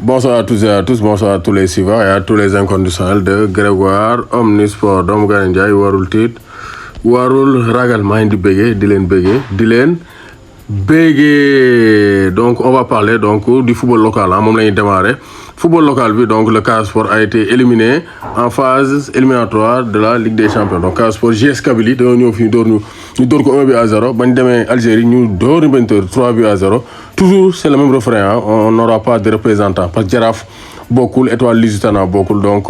Bonsoir à tous et à tous, bonsoir à tous les suivants et à tous les inconditionnels de Grégoire Omnisport doomu Gane Ndiaye warul tiit warul ragal maa ngi di béggee di leen béggee donc on va parler donc du football local moom la ñuy démarrer football local bi donc le Casa Sport a été éliminé en phase éliminatoire de la Ligue des Champions donc Casa Sport JS Kabylie dañoo ñëw fi ñu door ko 1-0 bañ demee Algérie ñu door ñu 3-0 toujours c'est le même refrain on n'aura pas de représentant parce que Jaraaf bokkul Étoile Lusitana bokkul donc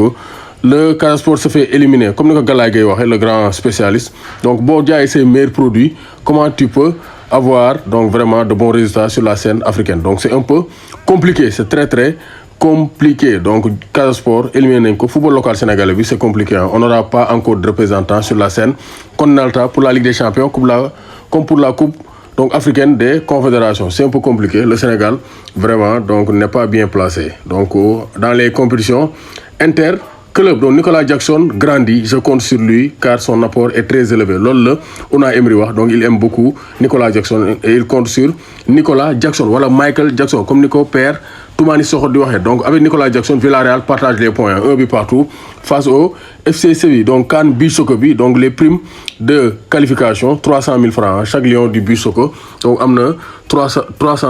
le Casa Sport se fait éliminer comme ni ko Galaye Gueye waxee le grand spécialiste donc boo jaayee ses meilleurs produits comment tu peux avoir donc vraiment de bons résultats sur la scène africaine donc c'est un peu compliqué c'est très compliqué donc Casa Sport éliminé nañ ko football local sénégalais bi c'est compliqué on n'aura pas encore de représentants sur la scène continentale pour la Ligue des Champions comme pour la coupe donc africaine des confédérations c'est un peu compliqué le Sénégal vraiment donc n'est pas bien placé donc dans les compétitions interclubs donc Nicolas Jackson grandit je compte sur lui car son apport est très élevé loolu la Unai Emery wax donc il aime beaucoup Nicolas Jackson et il compte sur Nicolas Jackson wala Michael Jackson comme ni ko père Toumani Sokho di waxee donc avec Nicolas Jackson Villarreal partage les points un but partout face au FC Séville donc CAN Beach Soccer bi donc les primes de qualification 300 000 francs chaque lion du Beach Soccer donc am na 300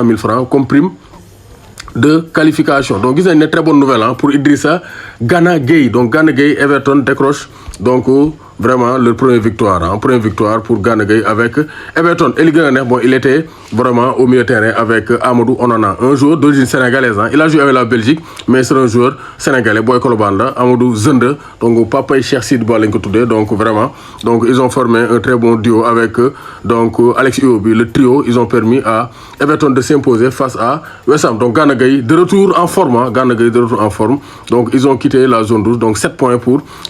000 francs comme prime de qualification donc gis nañ ne très bonne nouvelle pour Idrissa Gana Gueye donc Gana Gueye Everton décroche donc vraiment leur première victoire pour Gana Gueye avec Everton et li gën a neex bon il était vraiment au milieu de terrain avec Amadou Onana un joueur d'origine sénégalaise il a joué avec la Belgique mais c'est un joueur sénégalais Boy Colobane la Amadou Zende donc papay Cheikh Sidou Ba lañ ko tuddee donc vraiment donc ils ont formé un très bon duo avec donc Alex Iwobi le trio ils ont permis à Everton de s'imposer face à West Ham donc Gana Gueye de retour en forme donc ils ont quitté la zone rouge donc 7 points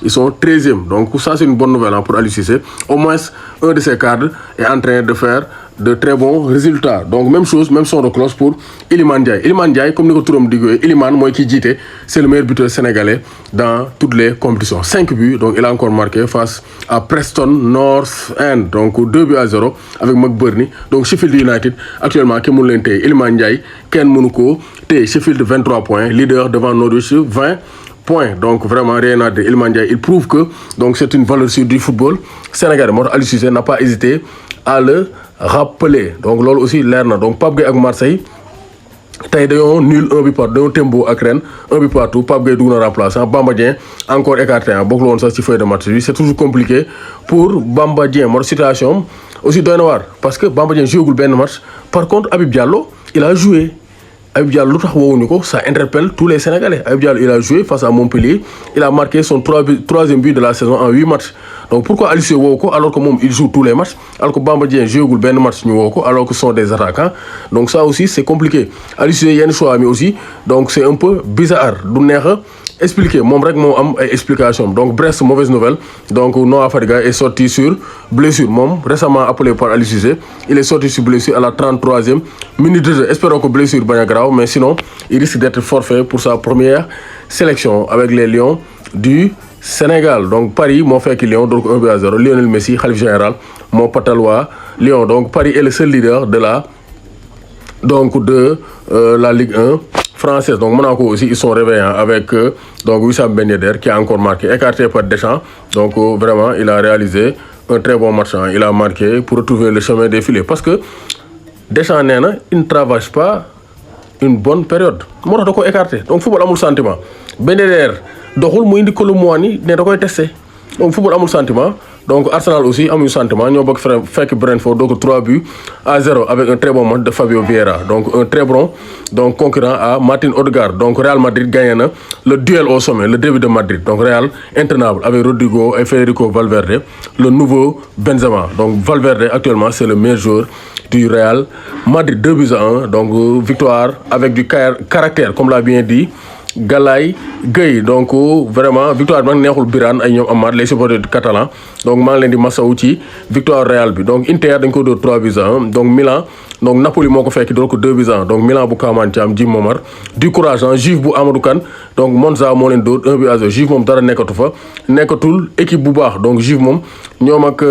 ils sont 13e donc ça c'est une bonne nouvelle pour Aliou Cissé au moins un de ses cadres est en train de faire de très bons résultats donc même son de cloche pour Iliman Ndiaye comme ni ko turam diggoyee Iliman mooy ki jiite c'est le meilleur buteur sénégalais dans toutes les compétitions 5 buts donc il a encore marqué face à Preston North End donc 2-0 avec McBurney donc Sheffield United actuellement kenn mënu leen téye Iliman Ndiaye kenn mënu ko téye Sheffield 23 points leader devant Norwich 20 points donc vraiment rien à dire Iliman Ndiaye il prouve que donc c'est une valeur sûre du football sénégalais moo tax Aliou Cissé n'a pas hésité à le rappeler donc loolu aussi leer na donc Pape Gueye ak Marseille tey dañoo nul un but partout dañoo tembo ak Rennes un but partout Pape Gueye dugg na remplaçant Bamba Dieng encore écarté bokkul woon sax ci feuille de match bi c'est toujours compliqué pour Bamba Dieng moo situation aussi doy na waar parce que Bamba Dieng joué gul benn match par contre Habib Diallo il a joué Habib Diallo lu tax woowuñu ko ça interpelle tous les Sénégalais Habib Diallo il a joué face à Montpellier il a marqué son troisième but de la saison en 8 matchs donc pourquoi Aliou Cissé woowu ko alors que moom il joue tous les matchs alors que Bamba Dieng joué gul benn match ñu woo ko alors que ce sont des attaquants donc ça aussi c'est compliqué Aliou Cissé yenn choix mi aussi donc c'est un peu bizarre du neex a expliquer moom rek moo am ay explication donc Brest mauvaise nouvelle donc Noah Fadiga est sorti sur blessure moom récemment appelé par Aliou Cissé il est sorti sur blessure à la 33e minute de jeu espérons que blessure bañ a grave mais sinon il risque d'être forfait pour sa première sélection avec les Lions du Sénégal donc Paris moo fekk Lyon donc 1-0 Lionel Messi xalif général moo patal waa Lyon donc Paris est le seul leader de la Ligue 1 française donc Monaco aussi ils sont réveillants avec donc Wissam Ben Yedder qui a encore marqué écarté par Deschamps donc vraiment il a réalisé un très bon match il a marqué pour retrouver le chemin des filets parce que Deschamps nee na il ne traverse pas une bonne période moo tax da ko écarté donc football amul sentiment Ben Yedder doxul mu indi Kolo Muani ne da koy testé donc football amul sentiment donc Arsenal aussi amuñu sentiment ñoo bëgg fekk Brentford donc 3-0 avec un très bon match de Fabio Vieira donc un très bon donc concurrent à Martin Odegaard donc Real Madrid gagné na le duel au sommet le derby de Madrid donc Real intenable avec Rodrigo et Federico Valverde le nouveau Benzema donc Valverde actuellement c'est le meilleur joueur du Real Madrid 2-1 donc victoire avec du caractère comme l'a bien dit Galaye Gueye donc vraiment victoire bi nag neexul Birane ay ñoom Amad les supporters catalans donc maa ngi leen di masawu ci victoire Real bi donc Inter dañ ko dóor 3-1 donc Milan donc Napoli moo ko fekk dóor ko 2-1 donc Milan bu Kamaane Thiam Jim Momar du courage Juve bu Amadou Kane donc Monza moo leen dóor 1-0 Juve moom dara nekkatul équipe bu baax donc Juve moom ñoom ak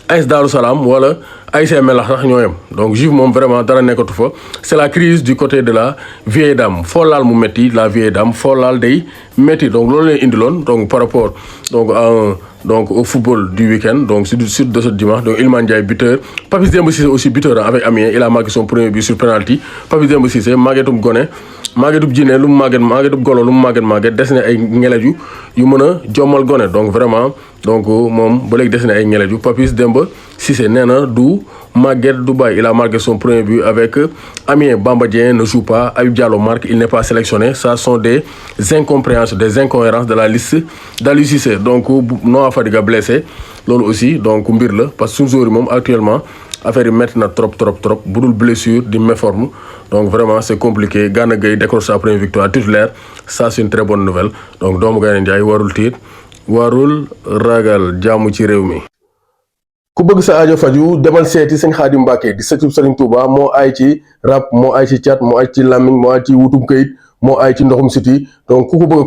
AS Darou Salam wala ASC Melax sax ñoo yem donc Juve moom vraiment dara nekkatu fa c'est la crise du côté de la vieille dame foo laal mu métti la vieille dame foo laal day métti donc loolu lay indiloon donc par rapport donc donc au football du week-end donc sur de ce dimanche donc Iliman Ndiaye buteur Papis Demba Cissé aussi buteur avec Amiens il a marqué son premier but sur penalty Papis Demba Cissé màggetum gone màggetub jinne lu mu màggetub golo lu mu màgget des na ay ngelet yu mën a jommal gone donc vraiment donc moom ba léegi des na ay ngelet yu Papis Demba Cissé nee na du màgget du bàyyi il a marqué son premier but avec Amiens. Bamba Dieng ne joue pas, Habib Diallo marque, il n'est pas sélectionné. Ça sont des incompréhensions, des incohérences de la liste d'Aliou Cissé. Donc Noah Fadiga blessé loolu aussi donc mbir la parce que suñu joueur yi moom actuellement affaire yi métti na trop budul blessure di méforme donc vraiment c'est compliqué. Gana Gueye décroche sa première victoire titulaire, ça c'est une très bonne nouvelle. Donc doomu Gaynde Njaay warul tiit warul ragal jàmm ci réew mi. ku bëgg sa aajo faju demal seeti sëñ Xaadim Mbàkke di sëtub Sëriñ Tuuba moo aay ci rab moo aay ci cat moo aay ci làmmiñ moo aay ci wutum këyit moo aay ci ndoxum siti donc ku ko bëgg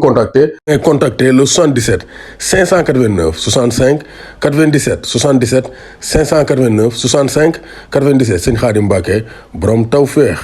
a contacter le 77 589 65 97 77 589 65 97 sëñ Xaadim Mbàkke borom tawfeex.